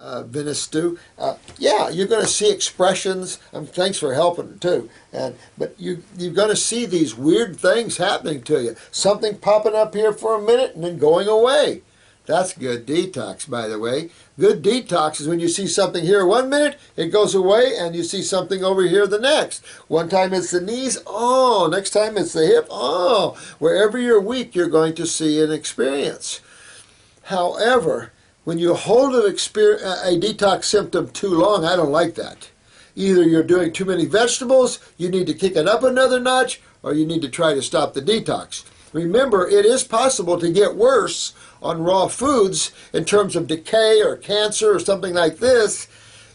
Venice stew. Yeah, you're going to see expressions. Thanks for helping too. But you're going to see these weird things happening to you. Something popping up here for a minute and then going away. That's good detox, by the way. Good detox is when you see something here 1 minute, it goes away, and you see something over here the next. One time it's the knees, oh, next time it's the hip, oh. Wherever you're weak, you're going to see an experience. However, when you hold a detox symptom too long, I don't like that. Either you're doing too many vegetables, you need to kick it up another notch, or you need to try to stop the detox. Remember, it is possible to get worse on raw foods in terms of decay or cancer or something like this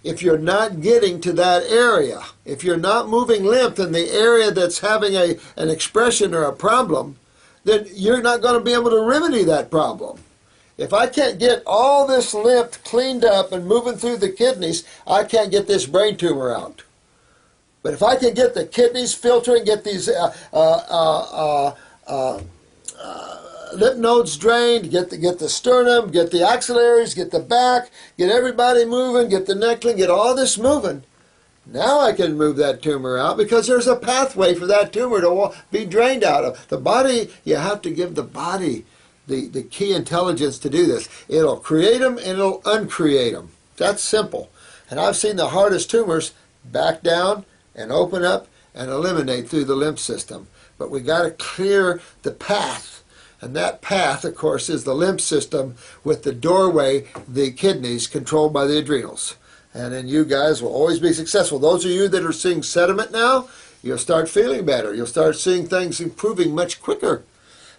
if you're not getting to that area. If you're not moving lymph in the area that's having an expression or a problem, then you're not going to be able to remedy that problem. If I can't get all this lymph cleaned up and moving through the kidneys, I can't get this brain tumor out. But if I can get the kidneys filtering, get these lymph nodes drained, get the sternum, get the axillaries, get the back, get everybody moving, get the neckline, get all this moving, now I can move that tumor out because there's a pathway for that tumor to be drained out of. The body, you have to give the body the key intelligence to do this. It'll create them and it'll uncreate them. That's simple. And I've seen the hardest tumors back down and open up and eliminate through the lymph system. But we got to clear the path. And that path, of course, is the lymph system with the doorway, the kidneys, controlled by the adrenals. And then you guys will always be successful. Those of you that are seeing sediment now, you'll start feeling better. You'll start seeing things improving much quicker.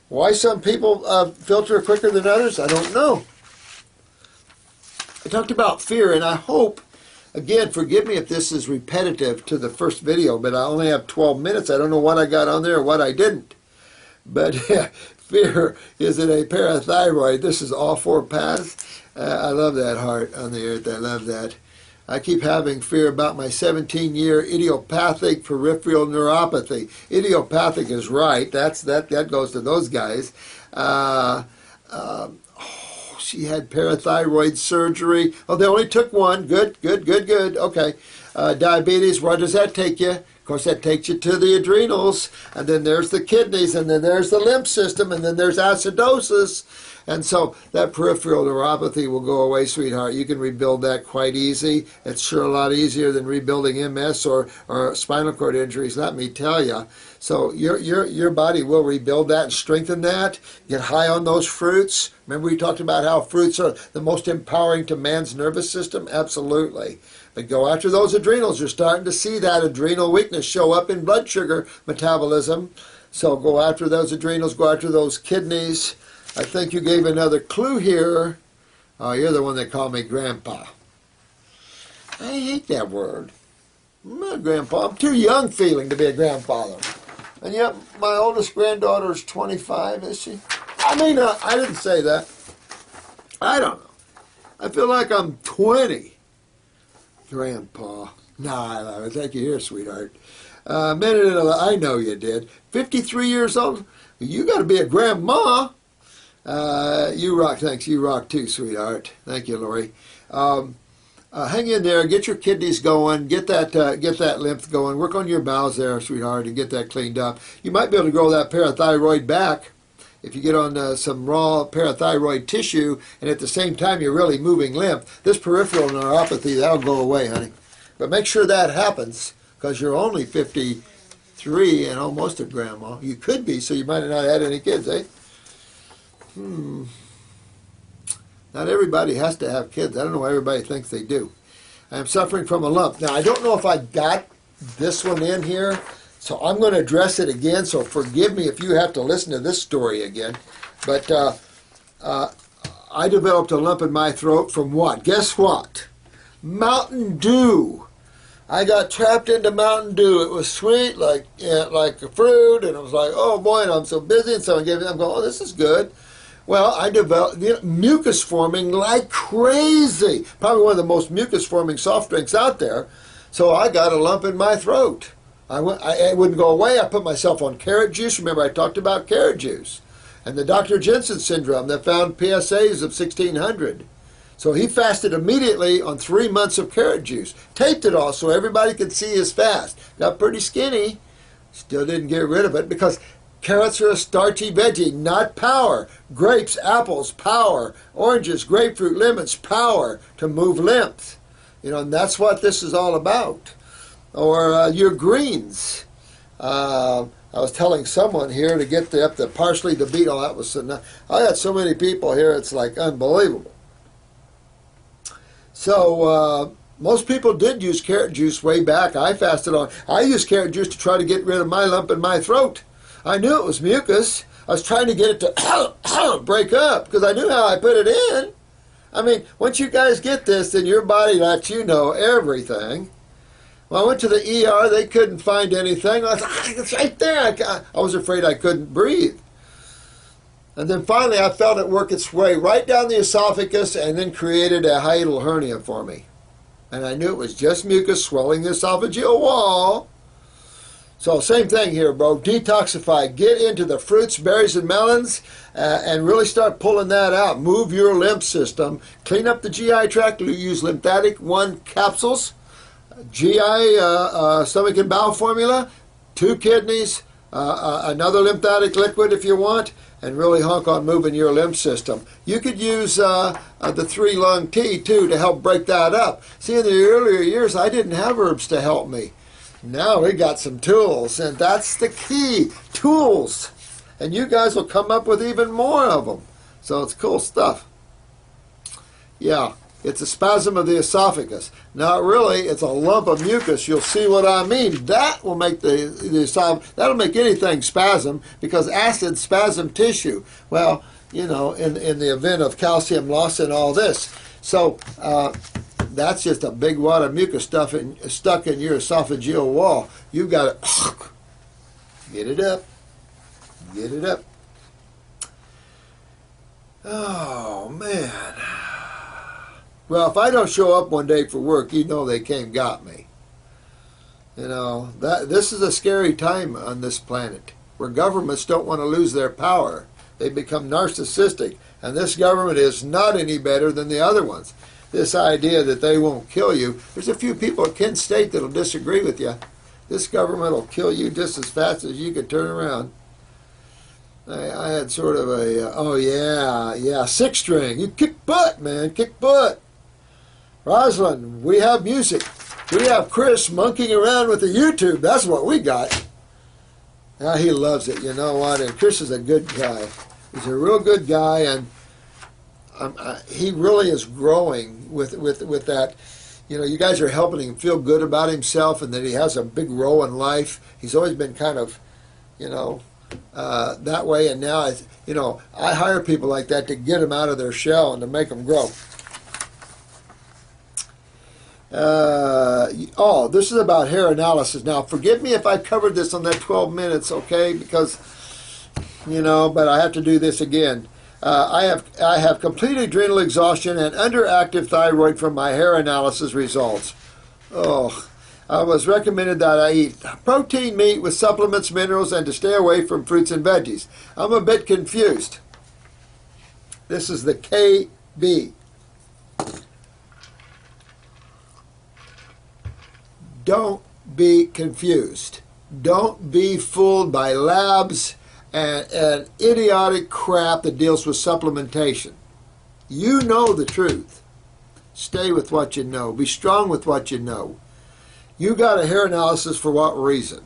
Why some people filter quicker than others, I don't know. I talked about fear, and I hope, again, forgive me if this is repetitive to the first video, but I only have 12 minutes. I don't know what I got on there or what I didn't. But fear is in a parathyroid. This is all four paths. I love that heart on the earth. I love that. I keep having fear about my 17-year idiopathic peripheral neuropathy. Idiopathic is right. That goes to those guys. She had parathyroid surgery. Oh, they only took one. Good. Okay. Diabetes, where does that take you? Of course, that takes you to the adrenals, and then there's the kidneys, and then there's the lymph system, and then there's acidosis. And so that peripheral neuropathy will go away, sweetheart. You can rebuild that quite easy. It's sure a lot easier than rebuilding MS or spinal cord injuries, let me tell you. So your body will rebuild that and strengthen that. Get high on those fruits. Remember we talked about how fruits are the most empowering to man's nervous system? Absolutely. But go after those adrenals. You're starting to see that adrenal weakness show up in blood sugar metabolism. So go after those adrenals, go after those kidneys. I think you gave another clue here. Oh, you're the one that called me grandpa. I hate that word. I'm not a grandpa. I'm too young feeling to be a grandfather. And yet my oldest granddaughter is 25, is she? I mean, I didn't say that. I don't know. I feel like I'm 20. Grandpa. Nah, thank you here, sweetheart. I know you did. 53 years old? You got to be a grandma. You rock. Thanks. You rock too, sweetheart. Thank you, Lori. Hang in there. Get your kidneys going. Get that lymph going. Work on your bowels there, sweetheart, and get that cleaned up. You might be able to grow that parathyroid back if you get on some raw parathyroid tissue, and at the same time you're really moving lymph. This peripheral neuropathy, that'll go away, honey. But make sure that happens, because you're only 53 and almost a grandma. You could be, so you might have not had any kids, eh? Not everybody has to have kids. I don't know why everybody thinks they do. I am suffering from a lump. Now, I don't know if I got this one in here, so I'm going to address it again, so forgive me if you have to listen to this story again. But I developed a lump in my throat from what? Guess what? Mountain Dew. I got trapped into Mountain Dew. It was sweet, like a fruit, and I was like, oh boy, and I'm so busy, and someone gave me, I'm going, oh, this is good. Well, I developed mucus forming like crazy. Probably one of the most mucus forming soft drinks out there. So I got a lump in my throat. It wouldn't go away. I put myself on carrot juice. Remember, I talked about carrot juice. And the Dr. Jensen syndrome that found PSAs of 1,600. So he fasted immediately on 3 months of carrot juice. Taped it all so everybody could see his fast. Got pretty skinny. Still didn't get rid of it because carrots are a starchy veggie, not power. Grapes, apples, power. Oranges, grapefruit, lemons, power to move lymph. And that's what this is all about. Or your greens. I was telling someone here to get up the parsley, the beet. Oh, that was so nice. I got so many people here, it's like unbelievable. So most people did use carrot juice way back. I fasted on. I used carrot juice to try to get rid of my lump in my throat. I knew it was mucus. I was trying to get it to break up because I knew how I put it in. I mean, once you guys get this, then your body lets you know everything. Well, I went to the ER. They couldn't find anything. I was like, it's right there. I was afraid I couldn't breathe. And then finally I felt it work its way right down the esophagus and then created a hiatal hernia for me. And I knew it was just mucus swelling the esophageal wall. So same thing here, bro. Detoxify. Get into the fruits, berries, and melons and really start pulling that out. Move your lymph system. Clean up the GI tract. Use Lymphatic 1 capsules. GI, stomach and bowel formula. 2 kidneys. Another lymphatic liquid if you want. And really honk on moving your lymph system. You could use the 3-lung tea too to help break that up. See, in the earlier years, I didn't have herbs to help me. Now we got some tools, and that's the key, tools. And you guys will come up with even more of them. So it's cool stuff. Yeah, it's a spasm of the esophagus. Not really, it's a lump of mucus. You'll see what I mean. That will make the esophagus, that'll make anything spasm because acid spasm tissue. Well, in the event of calcium loss and all this. So that's just a big wad of mucus stuck in your esophageal wall. You've got to get it up. Get it up. Oh, man. Well, if I don't show up one day for work, they came got me. This is a scary time on this planet where governments don't want to lose their power. They become narcissistic, and this government is not any better than the other ones. This idea that they won't kill you, there's a few people at Kent State that'll disagree with you. This government will kill you just as fast as you can turn around. I had sort of a, 6 string. You kick butt, man, kick butt. Rosalind, we have music. We have Chris monkeying around with the YouTube. That's what we got. Now he loves it, you know what? And Chris is a good guy. He's a real good guy, and he really is growing with that. You guys are helping him feel good about himself and that he has a big role in life. He's always been kind of, that way, and now, I hire people like that to get them out of their shell and to make them grow. This is about hair analysis. Now, forgive me if I covered this on that 12 minutes, okay? Because, but I have to do this again. I have complete adrenal exhaustion and underactive thyroid from my hair analysis results. I was recommended that I eat protein meat with supplements, minerals, and to stay away from fruits and veggies. I'm a bit confused. This is the KB. Don't be confused. Don't be fooled by labs and idiotic crap that deals with supplementation. You know the truth. Stay with what you know. Be strong with what you know. You got a hair analysis for what reason?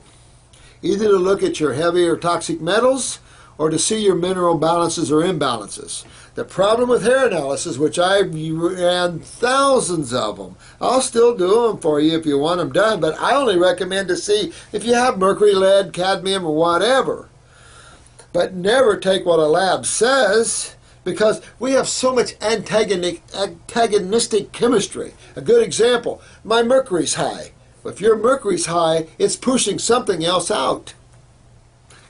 Either to look at your heavy or toxic metals or to see your mineral balances or imbalances. The problem with hair analysis, which I ran thousands of them, I'll still do them for you if you want them done, but I only recommend to see if you have mercury, lead, cadmium, or whatever. But never take what a lab says, because we have so much antagonistic chemistry. A good example, my mercury's high. If your mercury's high, it's pushing something else out.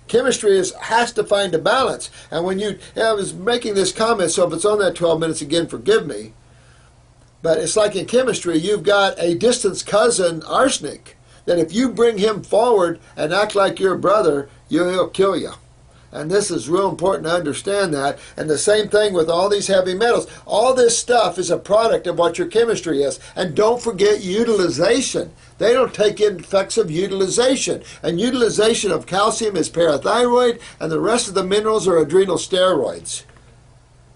Chemistry has to find a balance. And when I was making this comment, so if it's on that 12 minutes again, forgive me. But it's like in chemistry, you've got a distant cousin, arsenic, that if you bring him forward and act like your brother, he'll kill you. And this is real important to understand that. And the same thing with all these heavy metals. All this stuff is a product of what your chemistry is. And don't forget utilization. They don't take in effects of utilization. And utilization of calcium is parathyroid, and the rest of the minerals are adrenal steroids.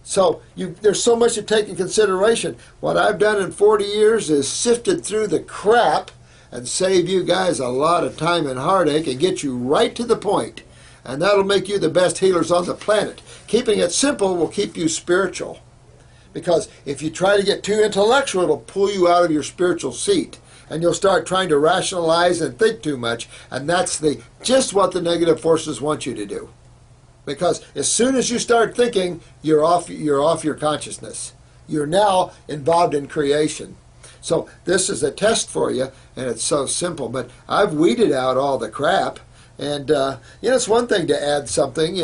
So there's so much to take in consideration. What I've done in 40 years is sifted through the crap and save you guys a lot of time and heartache and get you right to the point. And that'll make you the best healers on the planet. Keeping it simple will keep you spiritual. Because if you try to get too intellectual, it'll pull you out of your spiritual seat. And you'll start trying to rationalize and think too much. And that's just what the negative forces want you to do. Because as soon as you start thinking, you're off your consciousness. You're now involved in creation. So this is a test for you, and it's so simple. But I've weeded out all the crap. And, it's one thing to add something,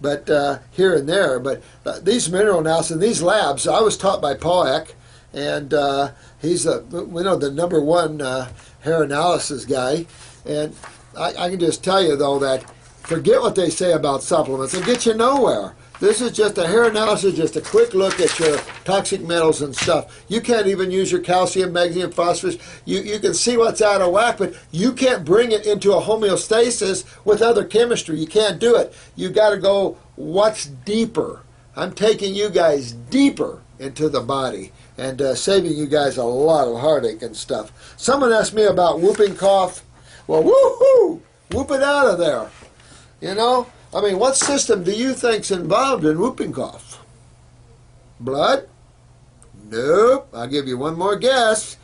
but here and there. But these mineral analysis, these labs, I was taught by Paul Eck, and he's the #1 hair analysis guy. And I can just tell you, though, that forget what they say about supplements. It'll get you nowhere. This is just a hair analysis, just a quick look at your toxic metals and stuff. You can't even use your calcium, magnesium, phosphorus. You can see what's out of whack, but you can't bring it into a homeostasis with other chemistry. You can't do it. You got to go what's deeper. I'm taking you guys deeper into the body and saving you guys a lot of heartache and stuff. Someone asked me about whooping cough. Well, woohoo! Whoop it out of there. What system do you think's involved in whooping cough? Blood? Nope. I'll give you one more guess.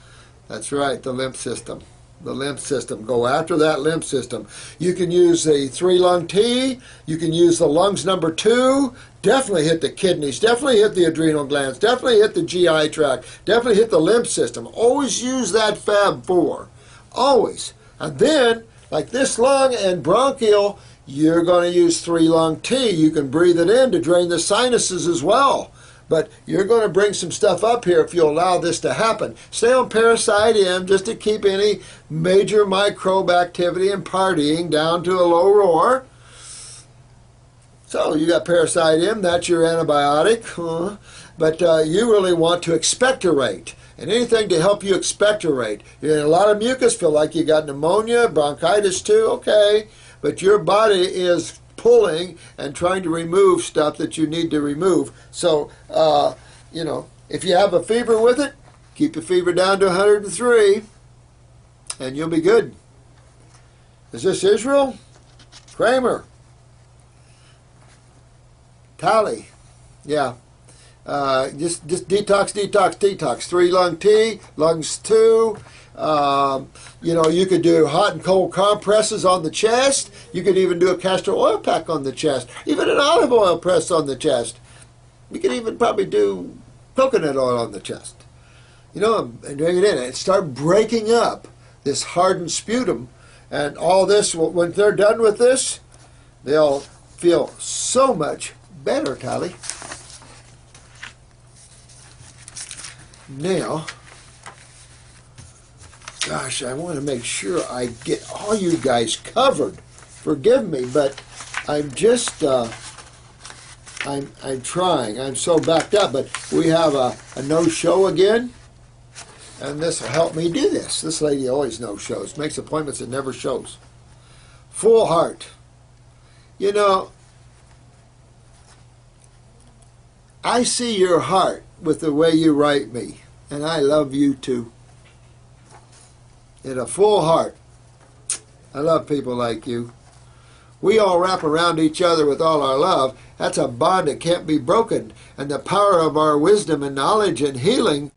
That's right, the lymph system. The lymph system. Go after that lymph system. You can use the 3-lung T. You can use the lungs #2. Definitely hit the kidneys. Definitely hit the adrenal glands. Definitely hit the GI tract. Definitely hit the lymph system. Always use that Fab 4. Always. And then, like this lung and bronchial, you're going to use 3-lung T. You can breathe it in to drain the sinuses as well. But you're going to bring some stuff up here if you allow this to happen. Stay on Parasite M just to keep any major microbe activity and partying down to a low roar. So you got Parasite M, that's your antibiotic. But you really want to expectorate. And anything to help you expectorate. You're in a lot of mucus, feel like you got pneumonia, bronchitis too, okay. But your body is pulling and trying to remove stuff that you need to remove. So, if you have a fever with it, keep the fever down to 103, and you'll be good. Is this Israel? Kramer. Tally. Yeah. Just detox. 3-lung T, lungs 2. You could do hot and cold compresses on the chest. You could even do a castor oil pack on the chest. Even an olive oil press on the chest. You could even probably do coconut oil on the chest. And drink it in and start breaking up this hardened sputum. And all this, when they're done with this, they'll feel so much better, Tally. Now, gosh, I want to make sure I get all you guys covered. Forgive me, but I'm just, I'm trying. I'm so backed up, but we have a no-show again, and this will help me do this. This lady always no-shows, makes appointments and never shows. Full heart. I see your heart with the way you write me, and I love you too. In a full heart. I love people like you. We all wrap around each other with all our love. That's a bond that can't be broken. And the power of our wisdom and knowledge and healing